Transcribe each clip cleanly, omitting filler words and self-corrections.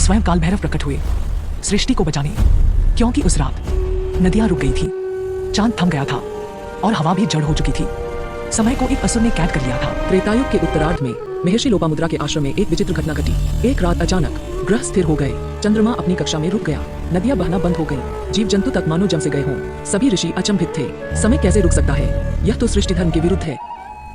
स्वयं काल भैरव प्रकट हुए सृष्टि को बचाने, क्योंकि उस रात नदियां रुक गई थी, चांद थम गया था और हवा भी जड़ हो चुकी थी। समय को एक असुर ने कैद कर लिया था। त्रेतायुग के उत्तरार्ध में महर्षि लोपामुद्रा के आश्रम में एक विचित्र घटना घटी। एक रात अचानक ग्रह स्थिर हो गए, चंद्रमा अपनी कक्षा में रुक गया, नदियां बहना बंद हो गईं, जीव जंतु तक मानो जम से गए हों। सभी ऋषि अचंभित थे, समय कैसे रुक सकता है, यह तो सृष्टि धर्म के विरुद्ध है।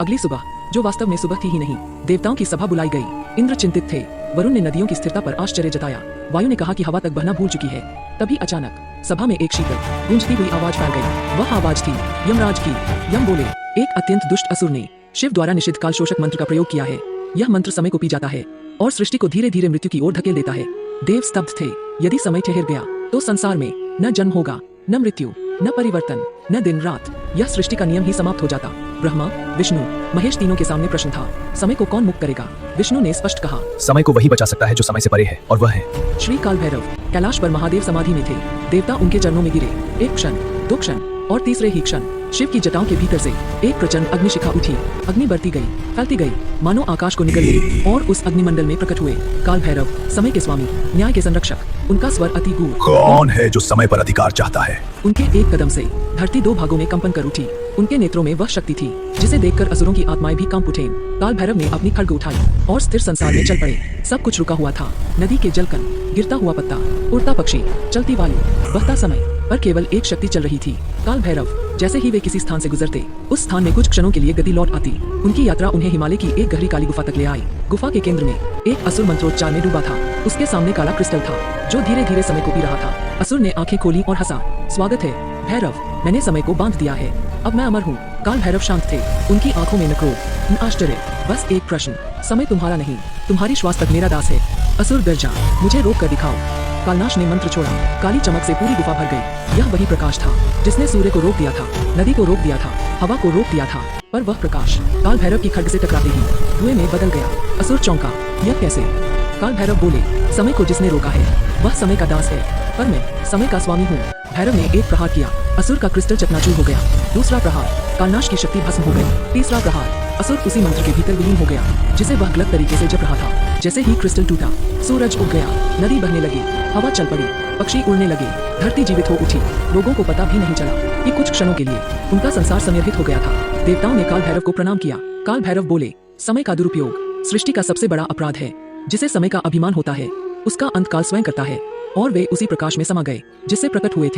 अगली सुबह, जो वास्तव में सुबह थी ही नहीं, देवताओं की सभा बुलाई गई। इंद्र चिंतित थे, वरुण ने नदियों की स्थिरता पर आश्चर्य जताया, वायु ने कहा कि हवा तक बहना भूल चुकी है। तभी अचानक सभा में एक शीतल गूंजती हुई आवाज फैल गई। वह आवाज थी यमराज की। यम बोले, एक अत्यंत दुष्ट असुर ने शिव द्वारा निषिद्ध काल शोषक मंत्र का प्रयोग किया है। यह मंत्र समय को पी जाता है और सृष्टि को धीरे धीरे मृत्यु की ओर धकेल देता है। देव स्तब्ध थे, यदि समय ठहर गया तो संसार में न जन्म होगा, न मृत्यु, न परिवर्तन, न दिन रात, यह सृष्टि का नियम ही समाप्त हो जाता। ब्रह्मा, विष्णु, महेश तीनों के सामने प्रश्न था, समय को कौन मुक्त करेगा? विष्णु ने स्पष्ट कहा, समय को वही बचा सकता है जो समय से परे है, और वह है श्री काल भैरव। कैलाश पर महादेव समाधि में थे, देवता उनके चरणों में गिरे। एक क्षण, दो क्षण और तीसरे ही क्षण शिव की जटाओं के भीतर से एक प्रचंड अग्निशिखा उठी। अग्नि बढ़ती गई, फैलती गई, मानो आकाश को निगल गई और उस अग्निमंडल में प्रकट हुए काल भैरव, समय के स्वामी, न्याय के संरक्षक। उनका स्वर अति गूढ़। कौन है जो समय पर अधिकार चाहता है? उनके एक कदम से धरती दो भागों में कंपन कर उठी। उनके नेत्रों में वह शक्ति थी जिसे देखकर असुरों की आत्माएं भी कांप उठें। काल भैरव ने अपनी खड्ग उठाई और स्थिर संसार में चल पड़े। सब कुछ रुका हुआ था, नदी के जलकण, गिरता हुआ पत्ता, उड़ता पक्षी, चलती वायु, बहता समय, पर केवल एक शक्ति चल रही थी, काल भैरव। जैसे ही वे किसी स्थान से गुजरते, उस स्थान में कुछ क्षणों के लिए गति लौट आती। उनकी यात्रा उन्हें हिमालय की एक गहरी काली गुफा तक ले आई। गुफा के केंद्र में एक असुर मंत्रोच्चार में डूबा था। उसके सामने काला क्रिस्टल था जो धीरे धीरे समय को पी रहा था। असुर ने आंखें खोली और हंसा, स्वागत है भैरव, मैंने समय को बांध दिया है, अब मैं अमर हूँ। काल भैरव शांत थे, उनकी आंखों में न क्रोध न आश्चर्य, बस एक प्रश्न, समय तुम्हारा नहीं, तुम्हारी श्वास तक मेरा दास है। असुर गर्जा, मुझे रोक कर दिखाओ। कालनाश ने मंत्र छोड़ा, काली चमक से पूरी गुफा भर गई। यह वही प्रकाश था जिसने सूर्य को रोक दिया था, नदी को रोक दिया था, हवा को रोक दिया था, पर वह प्रकाश काल भैरव की खड्ग से टकराते ही धुएं में बदल गया। असुर चौंका, यह कैसे? काल भैरव बोले, समय को जिसने रोका है वह समय का दास है, पर मैं समय का स्वामी हूँ। भैरव ने एक प्रहार किया, असुर का क्रिस्टल चकनाचूर हो गया। दूसरा प्रहार, कालनाश की शक्ति भस्म हो गई। तीसरा प्रहार, असुर उसी मंत्र के भीतर विलीन हो गया जिसे वह गलत तरीके से जप रहा था। जैसे ही क्रिस्टल टूटा, सूरज उग गया, नदी बहने लगी, हवा चल पड़ी, पक्षी उड़ने लगे, धरती जीवित हो उठी। लोगों को पता भी नहीं चला कि कुछ क्षणों के लिए उनका संसार समर्पित हो गया था। देवताओं ने काल भैरव को प्रणाम किया। काल भैरव बोले, समय का दुरुपयोग सृष्टि का सबसे बड़ा अपराध है। जिसे समय का अभिमान होता है उसका अंत काल स्वयं करता है, और वे उसी प्रकाश में समा गए जिससे प्रकट हुए थे।